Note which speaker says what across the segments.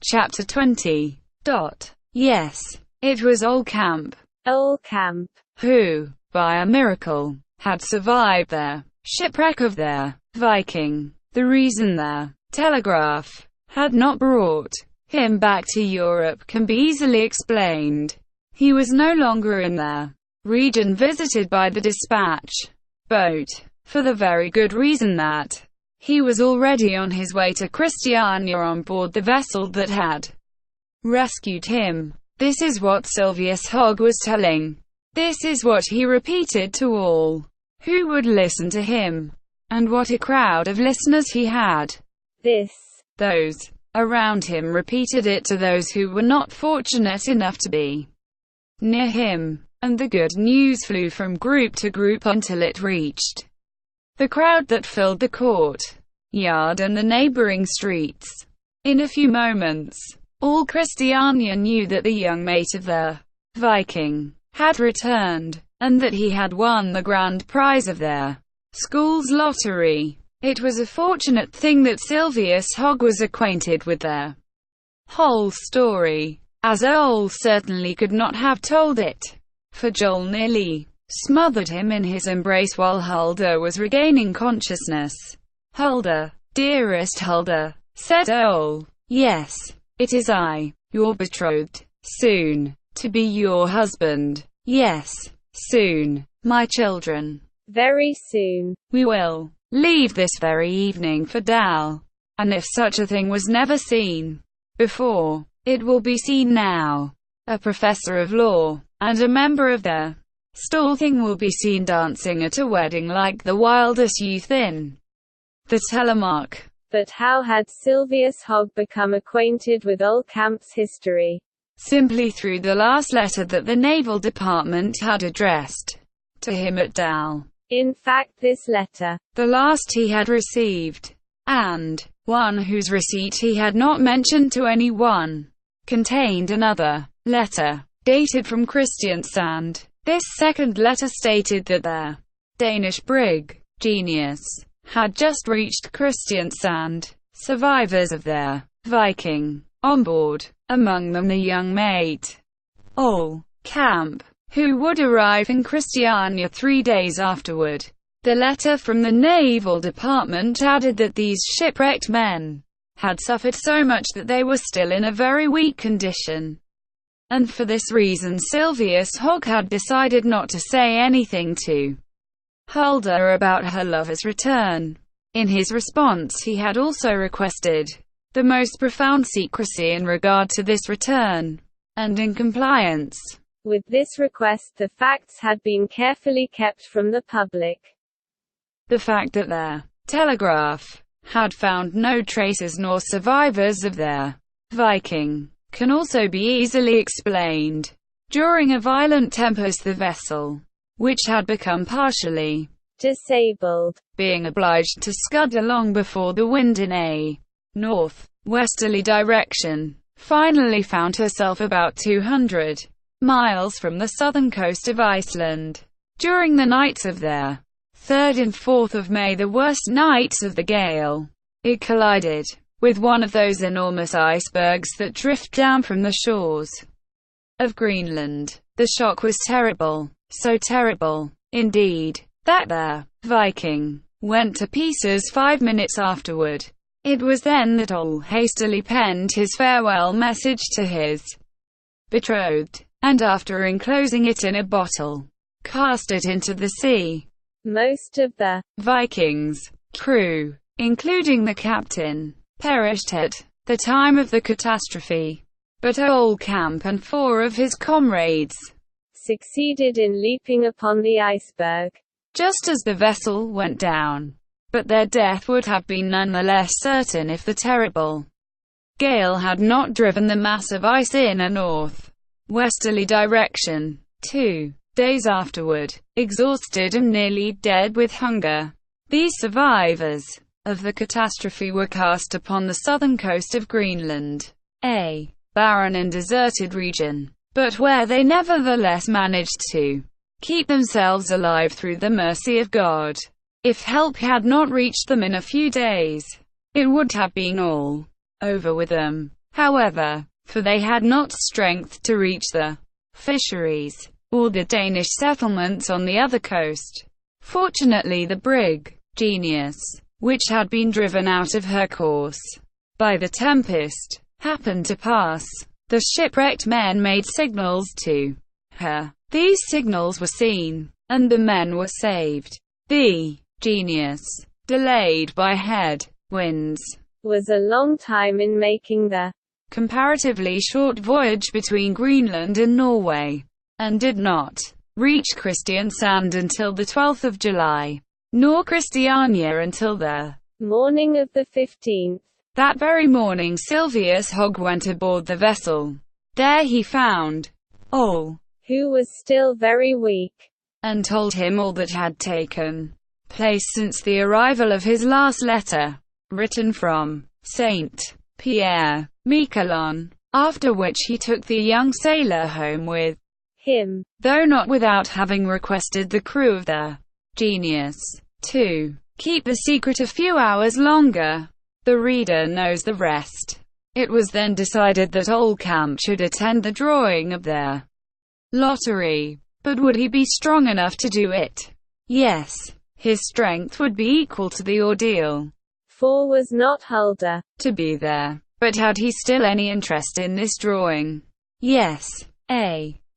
Speaker 1: Chapter 20. Yes, it was Ole Camp.
Speaker 2: Ole Camp,
Speaker 1: who, by a miracle, had survived their shipwreck of their Viking. The reason their telegraph had not brought him back to Europe can be easily explained. He was no longer in their region visited by the dispatch boat, for the very good reason that he was already on his way to Christiania on board the vessel that had rescued him. This is what Silvius Hogg was telling. This is what he repeated to all who would listen to him. And what a crowd of listeners he had. Those around him repeated it to those who were not fortunate enough to be near him. And the good news flew from group to group until it reached the crowd that filled the court yard and the neighboring streets. In a few moments, all Christiania knew that the young mate of the Viking had returned, and that he had won the grand prize of their school's lottery. It was a fortunate thing that Silvius Hogg was acquainted with their whole story, as Ole certainly could not have told it, for Joel nearly smothered him in his embrace while Hulda was regaining consciousness. "Hulda, dearest Hulda," said Ole. "Yes, it is I, your betrothed, soon to be your husband. Yes, soon, my children.
Speaker 2: Very soon.
Speaker 1: We will leave this very evening for Dal. And if such a thing was never seen before, it will be seen now. A professor of law, and a member of the Storthing will be seen dancing at a wedding like the wildest youth in the Telemark."
Speaker 2: But how had Silvius Hogg become acquainted with Ole Camp's history?
Speaker 1: Simply through the last letter that the Naval Department had addressed to him at Dal.
Speaker 2: In fact, this letter,
Speaker 1: the last he had received, and one whose receipt he had not mentioned to anyone, contained another letter, dated from Kristiansand. This second letter stated that their Danish brig, Genius, had just reached Kristiansand. Survivors of their Viking on board, among them the young mate, Ole Camp, who would arrive in Christiania 3 days afterward. The letter from the Naval Department added that these shipwrecked men had suffered so much that they were still in a very weak condition. And for this reason Silvius Hogg had decided not to say anything to Hulda about her lover's return. In his response he had also requested the most profound secrecy in regard to this return, and in compliance
Speaker 2: with this request the facts had been carefully kept from the public.
Speaker 1: The fact that their telegraph had found no traces nor survivors of their Viking can also be easily explained. During a violent tempest the vessel, which had become partially
Speaker 2: disabled,
Speaker 1: being obliged to scud along before the wind in a north-westerly direction, finally found herself about 200 miles from the southern coast of Iceland. During the nights of their 3rd and 4th of May, the worst nights of the gale, it collided with one of those enormous icebergs that drift down from the shores of Greenland. The shock was terrible, so terrible, indeed, that their Viking went to pieces 5 minutes afterward. It was then that Ole hastily penned his farewell message to his betrothed, and after enclosing it in a bottle, cast it into the sea.
Speaker 2: Most of the
Speaker 1: Vikings' crew, including the captain, perished at the time of the catastrophe, but Ole Camp and 4 of his comrades
Speaker 2: succeeded in leaping upon the iceberg
Speaker 1: just as the vessel went down. But their death would have been none the less certain if the terrible gale had not driven the mass of ice in a north-westerly direction. 2 days afterward, exhausted and nearly dead with hunger, these survivors of the catastrophe were cast upon the southern coast of Greenland, a barren and deserted region, but where they nevertheless managed to keep themselves alive through the mercy of God. If help had not reached them in a few days, it would have been all over with them. however, for they had not strength to reach the fisheries, or the Danish settlements on the other coast. Fortunately the brig, Genius, which had been driven out of her course by the tempest, happened to pass. The shipwrecked men made signals to her. These signals were seen, and the men were saved. The Genius, delayed by head winds, was a long time in making the comparatively short voyage between Greenland and Norway, and did not reach Kristiansand until the 12th of July, nor Christiania until the morning of the 15th. That very morning Silvius Hogg went aboard the vessel. There he found Ole, who was still very weak, and told him all that had taken place since the arrival of his last letter, written from St. Pierre, Miquelon, after which he took the young sailor home with him, though not without having requested the crew of the Genius to keep the secret a few hours longer. The reader knows the rest. It was then decided that Oldcamp should attend the drawing of their lottery. But would he be strong enough to do it? Yes. His strength would be equal to the ordeal. For was not Hulda to be there? But had he still any interest in this drawing? Yes.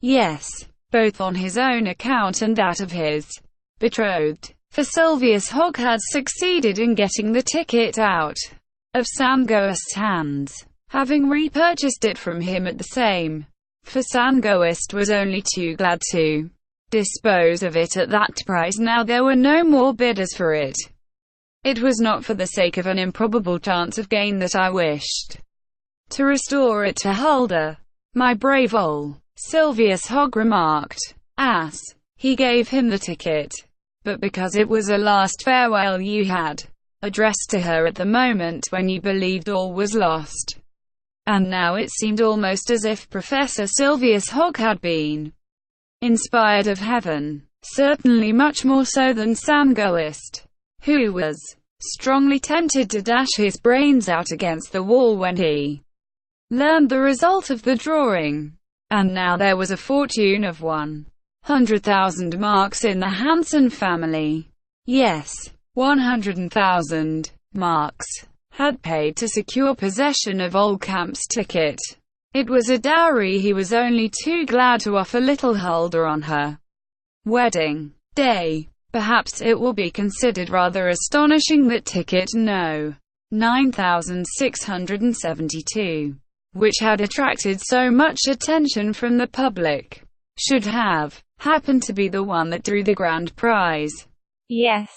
Speaker 1: Yes. Both on his own account and that of his betrothed. For Silvius Hogg had succeeded in getting the ticket out of Sam Goest's hands, having repurchased it from him at the same. For Sam Goest was only too glad to dispose of it at that price. Now there were no more bidders for it. It was not for the sake of an improbable chance of gain that I wished to restore it to Hulda, my brave Ole, Silvius Hogg remarked, as he gave him the ticket, but because it was a last farewell you had addressed to her at the moment when you believed all was lost. And now it seemed almost as if Professor Silvius Hogg had been inspired of heaven, certainly much more so than Sam Goest, who was strongly tempted to dash his brains out against the wall when he learned the result of the drawing. And now there was a fortune of 100,000 marks in the Hansen family. Yes, 100,000 marks had paid to secure possession of Oldcamp's ticket. It was a dowry he was only too glad to offer little Hulda on her wedding day. Perhaps it will be considered rather astonishing that ticket No. 9672, which had attracted so much attention from the public, should have happened to be the one that drew the grand prize. Yes,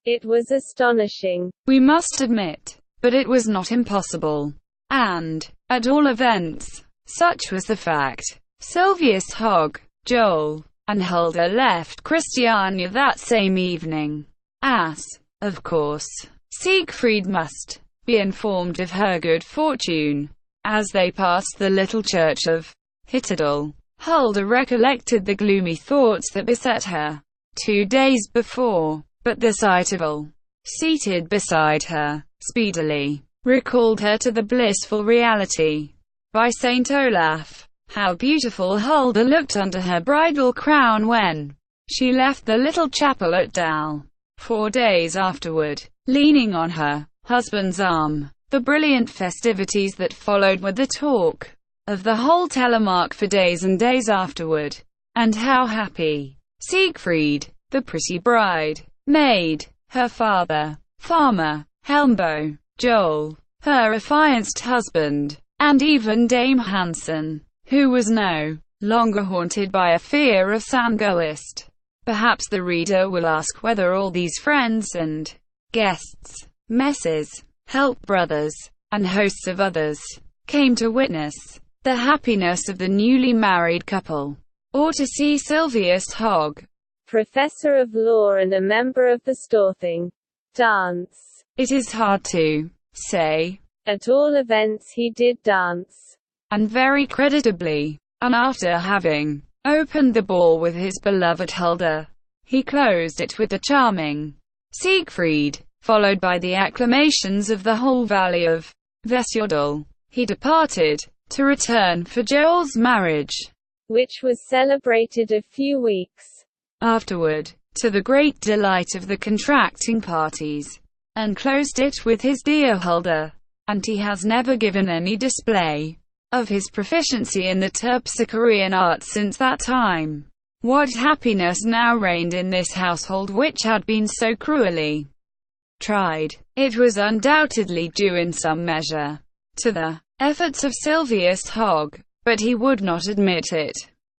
Speaker 1: it was astonishing, we must admit, but it was not impossible. And, at all events, such was the fact. Silvius Hogg, Joel, and Hulda left Christiania that same evening, as, of course, Siegfried must be informed of her good fortune. As they passed the little church of Hittedal, Hulda recollected the gloomy thoughts that beset her 2 days before, but the sight of Ole, seated beside her, speedily recalled her to the blissful reality. By St. Olaf, how beautiful Hulda looked under her bridal crown when she left the little chapel at Dal. 4 days afterward, leaning on her husband's arm. The brilliant festivities that followed were the talk of the whole Telemark for days and days afterward. And how happy Siegfried, the pretty bride, made her father, Farmer Helmbo, Joel, her affianced husband, and even Dame Hansen, who was no longer haunted by a fear of Sam Goest. Perhaps the reader will ask whether all these friends and guests, messes, help brothers, and hosts of others, came to witness the happiness of the newly married couple, or to see Silvius Hogg, professor of law and a member of the Storthing, dance. It is hard to say. At all events he did dance, and very creditably, and after having opened the ball with his beloved Hulda, he closed it with the charming Siegfried, followed by the acclamations of the whole valley of Vesjodal. he departed, to return for Joel's marriage,
Speaker 2: which was celebrated a few weeks
Speaker 1: afterward, to the great delight of the contracting parties, and closed it with his dear Huldah. And he has never given any display of his proficiency in the Terpsichorean arts since that time. What happiness now reigned in this household which had been so cruelly tried! It was undoubtedly due in some measure to the efforts of Silvius Hogg, but he would not admit it,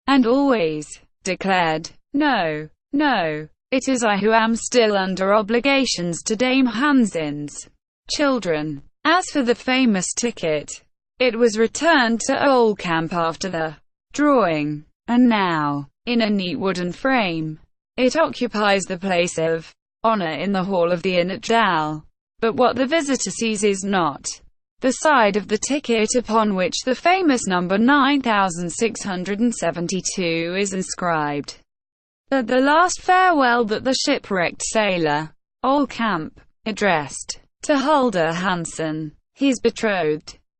Speaker 1: and always declared, "No, no, it is I who am still under obligations to Dame Hansin's children." As for the famous ticket, it was returned to Oldcamp after the drawing, and now, in a neat wooden frame, it occupies the place of honor in the hall of the inn at Dal. But what the visitor sees is not the side of the ticket upon which the famous number 9672 is inscribed. But the last farewell that the shipwrecked sailor, Oldcamp, addressed to Huldah Hansen, his betrothed,